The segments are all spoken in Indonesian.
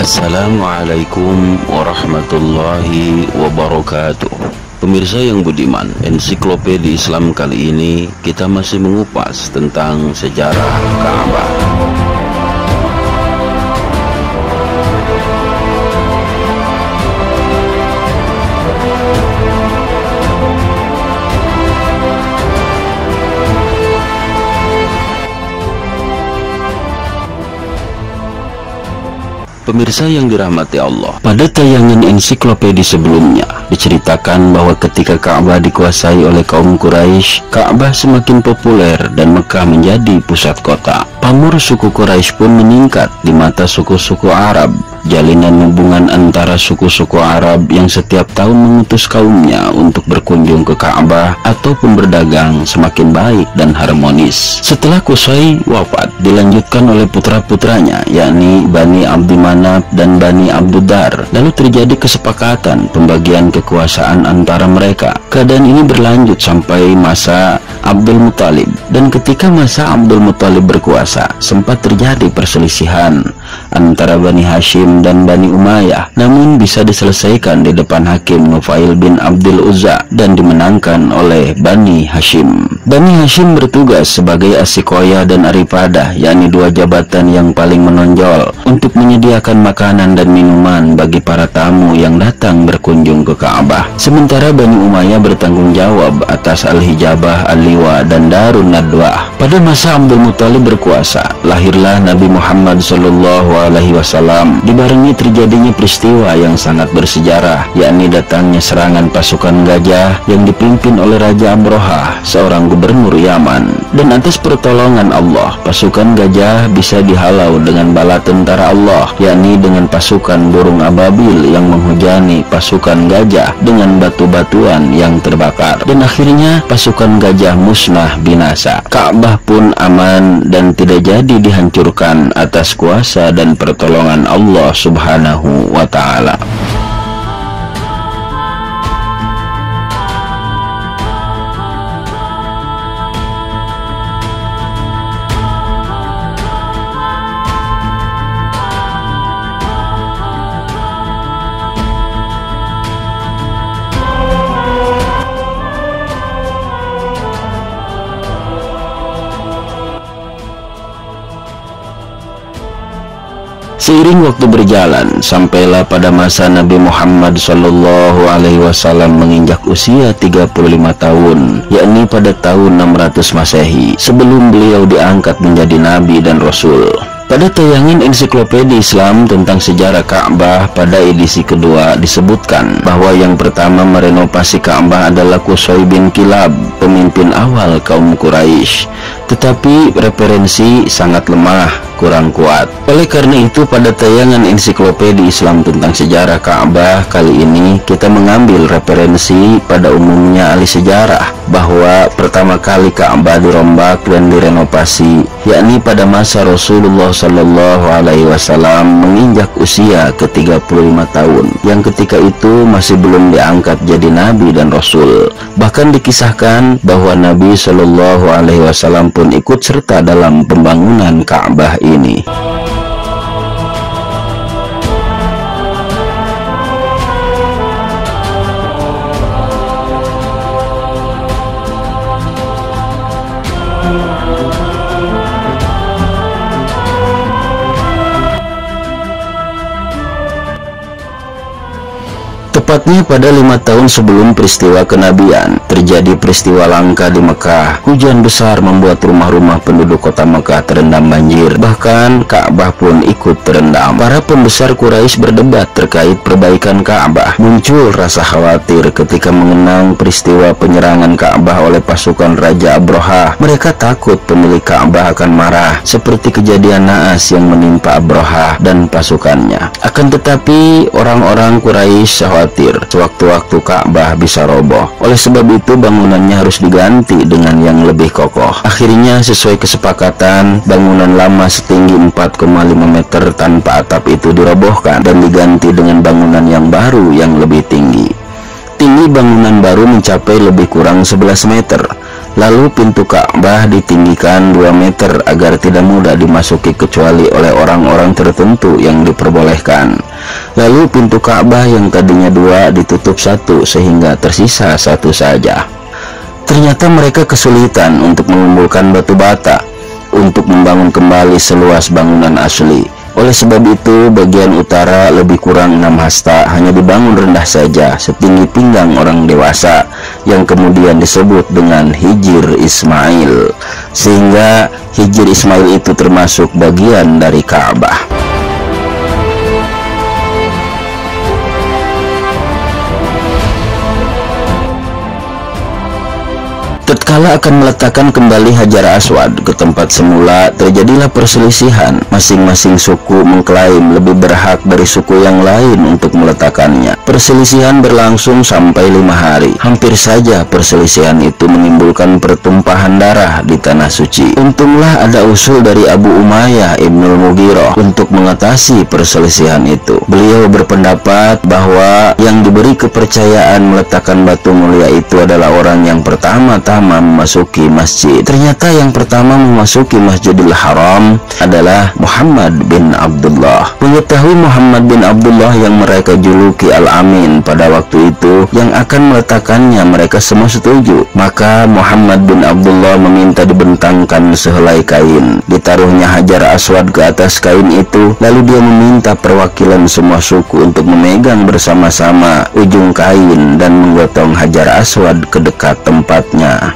Assalamualaikum warahmatullahi wabarakatuh. Pemirsa yang budiman, ensiklopedia Islam kali ini kita masih mengupas tentang sejarah Ka'bah. Pemirsa yang dirahmati Allah, pada tayangan ensiklopedia sebelumnya diceritakan bahwa ketika Ka'bah dikuasai oleh kaum Quraisy, Ka'bah semakin populer dan Mekah menjadi pusat kota. Pamor suku Quraisy pun meningkat di mata suku-suku Arab. Jalinan hubungan antara suku-suku Arab yang setiap tahun mengutus kaumnya untuk berkunjung ke Ka'bah ataupun berdagang semakin baik dan harmonis. Setelah Qusay wafat, dilanjutkan oleh putra-putranya, yakni Bani Abdi Manaf dan Bani Abduddar. Lalu terjadi kesepakatan pembagian kekuasaan antara mereka. Keadaan ini berlanjut sampai masa Abdul Muthalib, dan ketika masa Abdul Muthalib berkuasa, sempat terjadi perselisihan antara Bani Hashim dan Bani Umayyah, namun bisa diselesaikan di depan hakim Nufail bin Abdul Uzza dan dimenangkan oleh Bani Hashim. Bani Hashim bertugas sebagai asikoya dan arifadah, yakni dua jabatan yang paling menonjol untuk menyediakan makanan dan minuman bagi para tamu yang datang berkunjung ke Ka'bah. Sementara Bani Umayyah bertanggung jawab atas al-hijabah, al-liwa, dan darun nadwah. Pada masa Abdul Muthalib berkuasa, lahirlah Nabi Muhammad SAW, dibarengi terjadinya peristiwa yang sangat bersejarah, yakni datangnya serangan pasukan gajah yang dipimpin oleh Raja Abrohah, seorang gubernur Yaman. Dan atas pertolongan Allah, pasukan gajah bisa dihalau dengan bala tentara Allah, yakni dengan pasukan burung ababil yang menghujani pasukan gajah dengan batu-batuan yang terbakar. Dan akhirnya pasukan gajah musnah binasa. Ka'bah pun aman dan tidak jadi dihancurkan atas kuasa dan pertolongan Allah Subhanahu wa Ta'ala. Seiring waktu berjalan, sampailah pada masa Nabi Muhammad SAW menginjak usia 35 tahun, yakni pada tahun 600 Masehi, sebelum beliau diangkat menjadi Nabi dan Rasul. Pada tayangan ensiklopedia Islam tentang sejarah Ka'bah pada edisi kedua disebutkan bahwa yang pertama merenovasi Ka'bah adalah Qusay bin Kilab, pemimpin awal kaum Quraisy. Tetapi referensi sangat lemah, kurang kuat. Oleh karena itu, pada tayangan ensiklopedia Islam tentang sejarah Ka'bah kali ini kita mengambil referensi pada umumnya ahli sejarah bahwa pertama kali Ka'bah dirombak dan direnovasi yakni pada masa Rasulullah SAW menginjak usia ke-35 tahun, yang ketika itu masih belum diangkat jadi Nabi dan Rasul. Bahkan dikisahkan bahwa Nabi SAW pun ikut serta dalam pembangunan Ka'bah ini. Tepatnya pada 5 tahun sebelum peristiwa kenabian, terjadi peristiwa langka di Mekah. Hujan besar membuat rumah-rumah penduduk kota Mekah terendam banjir. Bahkan Ka'bah pun ikut terendam. Para pembesar Quraisy berdebat terkait perbaikan Ka'bah. Muncul rasa khawatir ketika mengenang peristiwa penyerangan Ka'bah oleh pasukan Raja Abrohah. Mereka takut pemilik Ka'bah akan marah, seperti kejadian naas yang menimpa Abrohah dan pasukannya. Akan tetapi orang-orang Quraisy khawatir sewaktu-waktu Ka'bah bisa roboh. Oleh sebab itu bangunannya harus diganti dengan yang lebih kokoh. Akhirnya sesuai kesepakatan, bangunan lama setinggi 4,5 meter tanpa atap itu dirobohkan dan diganti dengan bangunan yang baru yang lebih tinggi. Tinggi bangunan baru mencapai lebih kurang 11 meter. Lalu pintu Ka'bah ditinggikan 2 meter agar tidak mudah dimasuki kecuali oleh orang-orang tertentu yang diperbolehkan. Lalu pintu Ka'bah yang tadinya 2 ditutup 1 sehingga tersisa 1 saja. Ternyata mereka kesulitan untuk mengumpulkan batu bata untuk membangun kembali seluas bangunan asli. Oleh sebab itu, bagian utara lebih kurang 6 hasta hanya dibangun rendah saja, setinggi pinggang orang dewasa, yang kemudian disebut dengan Hijr Ismail. Sehingga Hijr Ismail itu termasuk bagian dari Ka'bah. Tatkala akan meletakkan kembali Hajar Aswad ke tempat semula, terjadilah perselisihan. Masing-masing suku mengklaim lebih berhak dari suku yang lain untuk meletakkannya. Perselisihan berlangsung sampai 5 hari. Hampir saja perselisihan itu menimbulkan pertumpahan darah di Tanah Suci. Untunglah ada usul dari Abu Umayyah Ibnul Mughirah untuk mengatasi perselisihan itu. Beliau berpendapat bahwa yang diberi kepercayaan meletakkan batu mulia itu adalah orang yang pertama-tama memasuki masjid. Ternyata yang pertama memasuki Masjidil Haram adalah Muhammad bin Abdullah. Mengetahui Muhammad bin Abdullah yang mereka juluki Al-Amin pada waktu itu yang akan meletakkannya, mereka semua setuju. Maka Muhammad bin Abdullah meminta dibentangkan sehelai kain. Ditaruhnya Hajar Aswad ke atas kain itu, lalu dia meminta perwakilan semua suku untuk memegang bersama-sama ujung kain dan menggotong Hajar Aswad ke dekat tempatnya.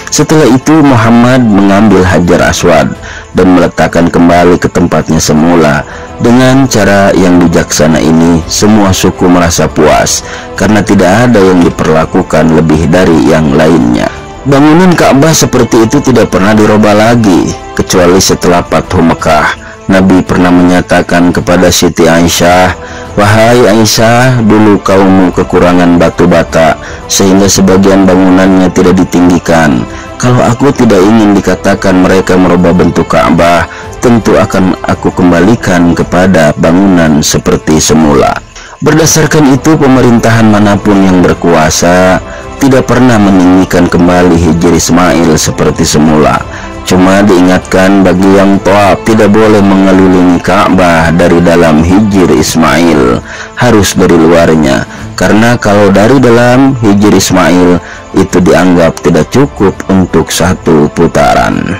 Setelah itu Muhammad mengambil Hajar Aswad dan meletakkan kembali ke tempatnya semula. Dengan cara yang bijaksana ini, semua suku merasa puas karena tidak ada yang diperlakukan lebih dari yang lainnya. Bangunan Ka'bah seperti itu tidak pernah dirubah lagi, kecuali setelah Fathu Mekah. Nabi pernah menyatakan kepada Siti Aisyah, "Wahai Aisyah, dulu kaummu kekurangan batu bata sehingga sebagian bangunannya tidak ditinggikan. Kalau aku tidak ingin dikatakan mereka merubah bentuk Ka'bah, tentu akan aku kembalikan kepada bangunan seperti semula." Berdasarkan itu, pemerintahan manapun yang berkuasa tidak pernah meninggikan kembali Hijr Ismail seperti semula. Cuma diingatkan bagi yang tawaf tidak boleh mengelilingi Ka'bah dari dalam Hijr Ismail, harus dari luarnya. Karena kalau dari dalam Hijr Ismail itu dianggap tidak cukup untuk 1 putaran.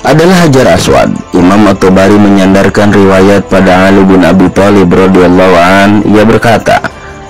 Adalah Hajar Aswad. Imam At-Tabari menyandarkan riwayat pada Ali bin Abi Thalib radhiyallahu an. Ia berkata,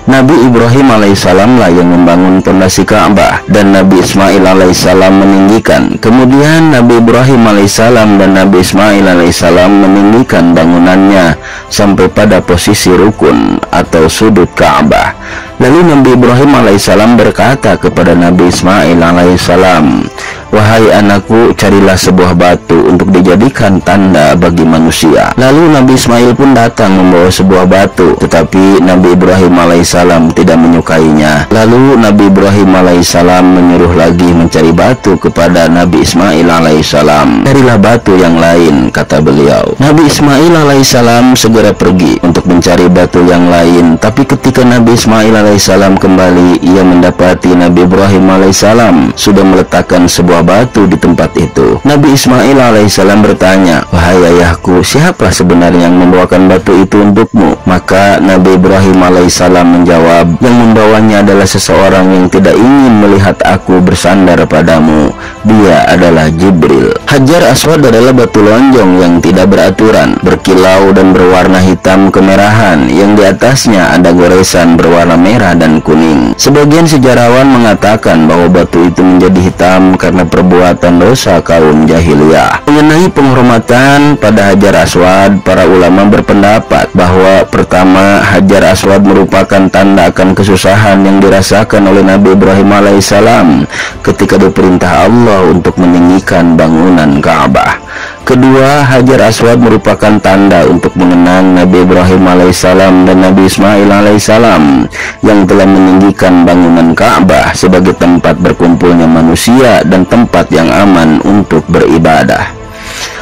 Nabi Ibrahim alaihissalam lah yang membangun pondasi Ka'bah dan Nabi Ismail alaihissalam meninggikan. Kemudian Nabi Ibrahim alaihissalam dan Nabi Ismail alaihissalam meninggikan bangunannya sampai pada posisi rukun atau sudut Ka'bah. Lalu Nabi Ibrahim alaihissalam berkata kepada Nabi Ismail alaihissalam, "Wahai anakku, carilah sebuah batu untuk dijadikan tanda bagi manusia." Lalu Nabi Ismail pun datang membawa sebuah batu, tetapi Nabi Ibrahim alaihissalam tidak menyukainya. Lalu Nabi Ibrahim alaihissalam menyuruh lagi mencari batu kepada Nabi Ismail alaihissalam. "Carilah batu yang lain," kata beliau. Nabi Ismail alaihissalam segera pergi untuk mencari batu yang lain. Tapi ketika Nabi Ismail alaihissalam kembali, ia mendapati Nabi Ibrahim alaihissalam sudah meletakkan sebuah batu di tempat itu. Nabi Ismail alaihissalam bertanya, "Wahai ayahku, siapa sebenarnya yang membawakan batu itu untukmu?" Maka Nabi Ibrahim alaihissalam menjawab, "Yang membawanya adalah seseorang yang tidak ingin melihat aku bersandar padamu. Dia adalah Jibril." Hajar Aswad adalah batu lonjong yang tidak beraturan, berkilau dan berwarna hitam kemerahan, yang di atasnya ada goresan berwarna merah dan kuning. Sebagian sejarawan mengatakan bahwa batu itu menjadi hitam karena perbuatan dosa kaum jahiliyah. Mengenai penghormatan pada Hajar Aswad, para ulama berpendapat bahwa pertama, Hajar Aswad merupakan tanda akan kesusahan yang dirasakan oleh Nabi Ibrahim alaihissalam ketika diperintah Allah untuk meninggikan bangunan Ka'bah. Kedua, Hajar Aswad merupakan tanda untuk mengenang Nabi Ibrahim alaihissalam dan Nabi Ismail alaihissalam yang telah meninggikan bangunan Ka'bah sebagai tempat berkumpulnya manusia dan tempat yang aman untuk beribadah.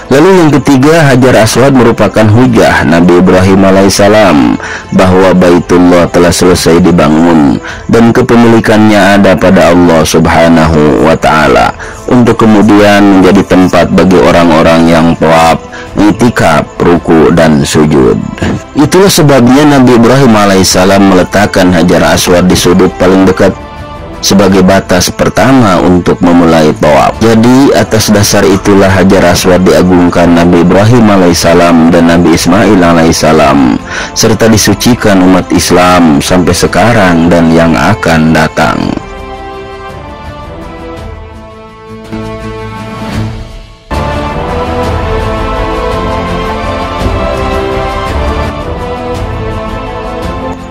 Lalu yang ketiga, Hajar Aswad merupakan hujah Nabi Ibrahim alaihissalam bahwa Baitullah telah selesai dibangun dan kepemilikannya ada pada Allah subhanahu wa ta'ala, untuk kemudian menjadi tempat bagi orang-orang yang tawaf, i'tikaf, ruku dan sujud. Itulah sebabnya Nabi Ibrahim alaihissalam meletakkan Hajar Aswad di sudut paling dekat sebagai batas pertama untuk memulai tawaf. Jadi atas dasar itulah Hajar Aswad diagungkan Nabi Ibrahim alaihissalam dan Nabi Ismail alaihissalam, serta disucikan umat Islam sampai sekarang dan yang akan datang.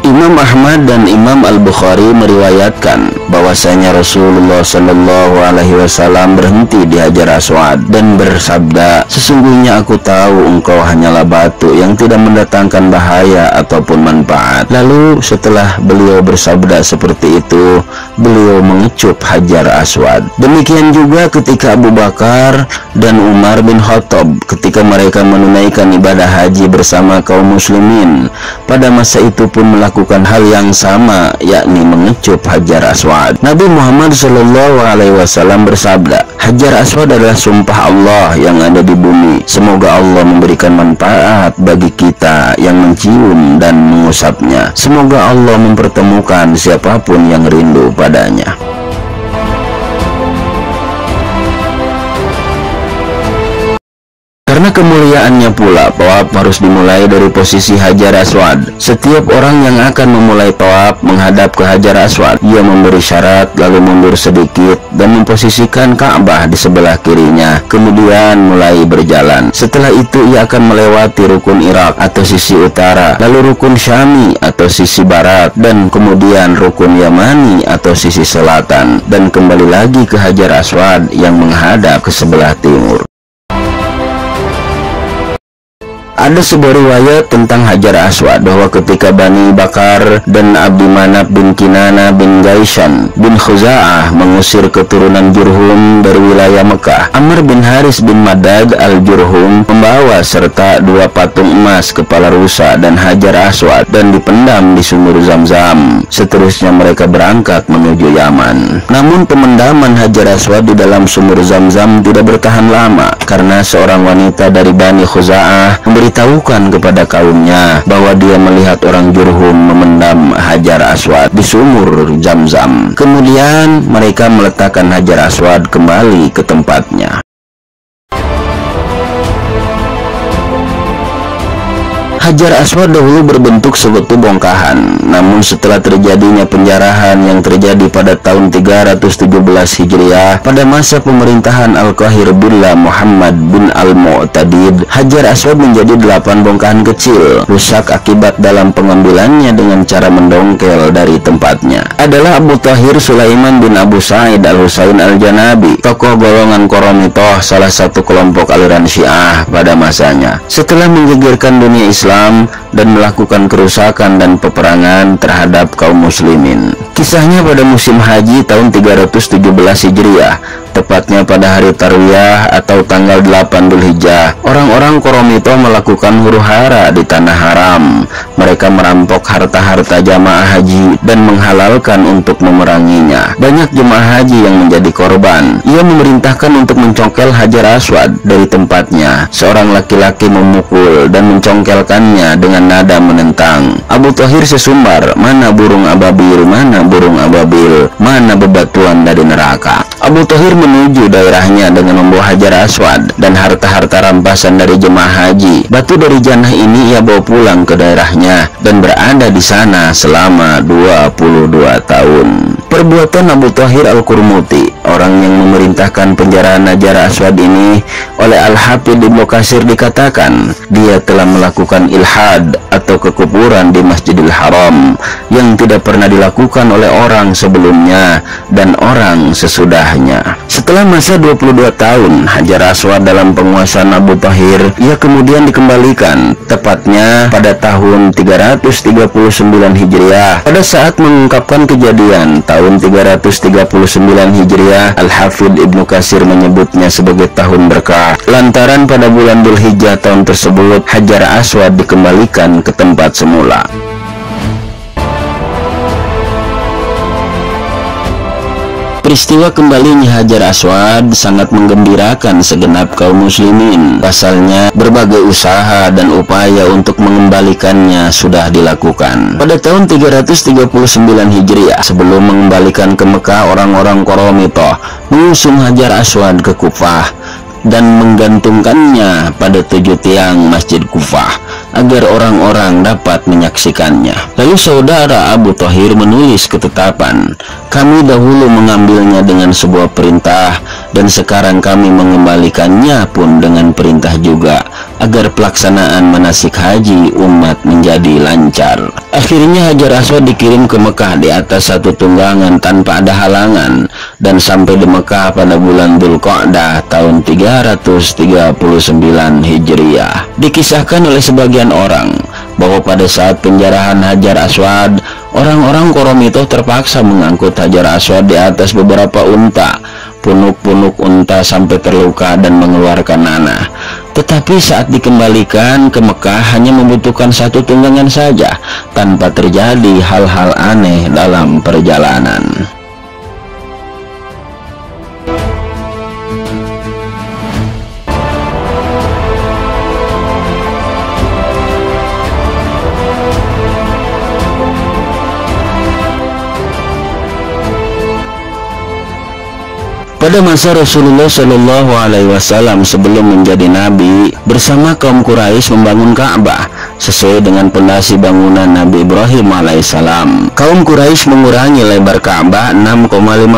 Imam Ahmad dan Imam Al-Bukhari meriwayatkan bahwasanya Rasulullah Shallallahu Alaihi Wasallam berhenti di Hajar Aswad dan bersabda, "Sesungguhnya aku tahu engkau hanyalah batu yang tidak mendatangkan bahaya ataupun manfaat." Lalu setelah beliau bersabda seperti itu, beliau mengecup Hajar Aswad. Demikian juga ketika Abu Bakar dan Umar bin Khattab ketika mereka menunaikan ibadah haji bersama kaum muslimin, pada masa itu pun melakukan hal yang sama, yakni mengecup Hajar Aswad. Nabi Muhammad Shallallahu Alaihi Wasallam bersabda, "Hajar Aswad adalah sumpah Allah yang ada di bumi. Semoga Allah memberikan manfaat bagi kita yang mencium dan mengusapnya. Semoga Allah mempertemukan siapapun yang rindu padanya." Karena kemuliaannya pula, tawaf harus dimulai dari posisi Hajar Aswad. Setiap orang yang akan memulai tawaf menghadap ke Hajar Aswad, ia memberi syarat lalu mundur sedikit dan memposisikan Ka'bah di sebelah kirinya, kemudian mulai berjalan. Setelah itu ia akan melewati rukun Irak atau sisi utara, lalu rukun Syami atau sisi barat, dan kemudian rukun Yamani atau sisi selatan, dan kembali lagi ke Hajar Aswad yang menghadap ke sebelah timur. Ada sebuah riwayat tentang Hajar Aswad bahwa ketika Bani Bakar dan Abdi Manaf bin Kinana bin Gaishan bin Khuza'ah mengusir keturunan Jurhum dari wilayah Mekah, Amr bin Haris bin Madad al-Jurhum membawa serta 2 patung emas kepala rusa dan Hajar Aswad dan dipendam di sumur Zam-Zam. Seterusnya mereka berangkat menuju Yaman. Namun pemendaman Hajar Aswad di dalam sumur Zam-Zam tidak bertahan lama, karena seorang wanita dari Bani Khuza'ah memberitahukan kepada kaumnya bahwa dia melihat orang Jurhum memendam Hajar Aswad di sumur Zam-Zam. Kemudian mereka meletakkan Hajar Aswad kembali ke tempatnya. Hajar Aswad dahulu berbentuk suatu bongkahan, namun setelah terjadinya penjarahan yang terjadi pada tahun 317 Hijriah pada masa pemerintahan Al-Qahir Billah Muhammad bin Al-Mu'tadid, Hajar Aswad menjadi 8 bongkahan kecil, rusak akibat dalam pengambilannya dengan cara mendongkel dari tempatnya. Adalah Abu Tahir Sulaiman bin Abu Sa'id Al-Husain Al-Janabi, tokoh golongan Qaramithah, salah satu kelompok aliran Syiah pada masanya. Setelah menggegerkan dunia Islam dan melakukan kerusakan dan peperangan terhadap kaum muslimin. Kisahnya pada musim haji tahun 317 Hijriah, tepatnya pada hari Tarwiyah atau tanggal 8 Dzulhijjah, orang-orang Qaramithah melakukan huru-hara di tanah haram. Mereka merampok harta-harta jamaah haji dan menghalalkan untuk memeranginya. Banyak jemaah haji yang menjadi korban. Ia memerintahkan untuk mencongkel Hajar Aswad dari tempatnya. Seorang laki-laki memukul dan mencongkelkannya dengan nada menentang. Abu Tahir sesumbar, "Mana burung ababil, mana burung ababil, mana bebatuan dari neraka." Abu Tahir menuju daerahnya dengan membawa Hajar Aswad dan harta-harta rampasan dari jemaah haji. Batu dari jannah ini ia bawa pulang ke daerahnya dan berada di sana selama 22 tahun. Perbuatan Abu Tahir Al-Qurmuti, orang yang memerintahkan penjarahan Hajar Aswad ini, oleh Al-Hafidz Ibnu Katsir dikatakan dia telah melakukan ilhad atau kekufuran di Masjidil Haram yang tidak pernah dilakukan oleh orang sebelumnya dan orang sesudahnya. Setelah masa 22 tahun Hajar Aswad dalam penguasaan Abu Thahir, ia kemudian dikembalikan tepatnya pada tahun 339 Hijriah. Pada saat mengungkapkan kejadian tahun 339 Hijriah, Al-Hafidz Ibnu Katsir menyebutnya sebagai tahun berkah lantaran pada bulan Dzulhijjah tahun tersebut Hajar Aswad dikembalikan ke tempat semula. Peristiwa kembalinya Hajar Aswad sangat menggembirakan segenap kaum muslimin. Pasalnya, berbagai usaha dan upaya untuk mengembalikannya sudah dilakukan. Pada tahun 339 Hijriah, sebelum mengembalikan ke Mekah, orang-orang Qoromitoh mengusung Hajar Aswad ke Kufah dan menggantungkannya pada 7 tiang Masjid Kufah agar orang-orang dapat menyaksikannya. Lalu saudara Abu Thahir menulis ketetapan, kami dahulu mengambilnya dengan sebuah perintah dan sekarang kami mengembalikannya pun dengan perintah juga, agar pelaksanaan manasik haji umat menjadi lancar. Akhirnya Hajar Aswad dikirim ke Mekah di atas satu tunggangan tanpa ada halangan dan sampai di Mekah pada bulan Dzulqa'dah tahun 339 Hijriah. Dikisahkan oleh sebagian orang bahwa pada saat penjarahan Hajar Aswad, orang-orang Qoromitoh terpaksa mengangkut Hajar Aswad di atas beberapa unta. Punuk-punuk unta sampai terluka dan mengeluarkan nanah. Tetapi saat dikembalikan ke Mekah hanya membutuhkan satu tunggangan saja, tanpa terjadi hal-hal aneh dalam perjalanan. Pada masa Rasulullah Shallallahu Alaihi Wasallam sebelum menjadi nabi, bersama kaum Quraisy membangun Ka'bah sesuai dengan pondasi bangunan Nabi Ibrahim alaihissalam. Kaum Quraisy mengurangi lebar Ka'bah 6,5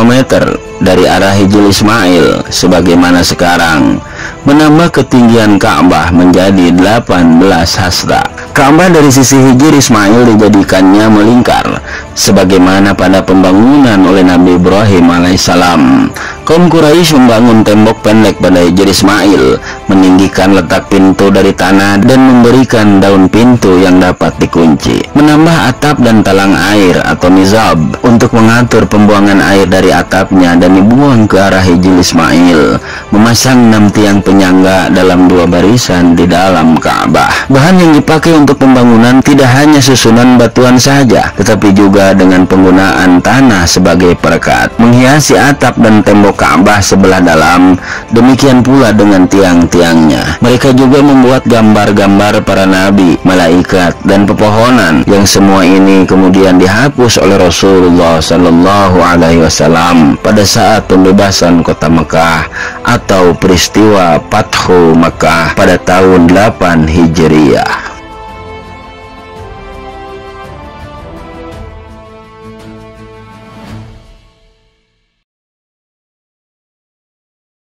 meter dari arah Hijr Ismail sebagaimana sekarang, menambah ketinggian Ka'bah menjadi 18 hasta. Ka'bah dari sisi Hijr Ismail dijadikannya melingkar sebagaimana pada pembangunan oleh Nabi Ibrahim alaihissalam. Kaum Quraisy membangun tembok pendek pada Hijr Ismail, meninggikan letak pintu dari tanah dan memberikan daun pintu yang dapat dikunci, menambah atap dan talang air atau mizab untuk mengatur pembuangan air dari atapnya dan dibuang ke arah Hijr Ismail, memasang 6 tiang penyangga dalam 2 barisan di dalam Ka'bah. Bahan yang dipakai untuk pembangunan tidak hanya susunan batuan saja, tetapi juga dengan penggunaan tanah sebagai perekat, menghiasi atap dan tembok Ka'bah sebelah dalam, demikian pula dengan tiang-tiangnya. Mereka juga membuat gambar-gambar para nabi, malaikat, dan pepohonan, yang semua ini kemudian dihapus oleh Rasulullah Shallallahu Alaihi Wasallam pada saat pembebasan kota Mekah atau peristiwa Fathu Mekah pada tahun 8 Hijriah.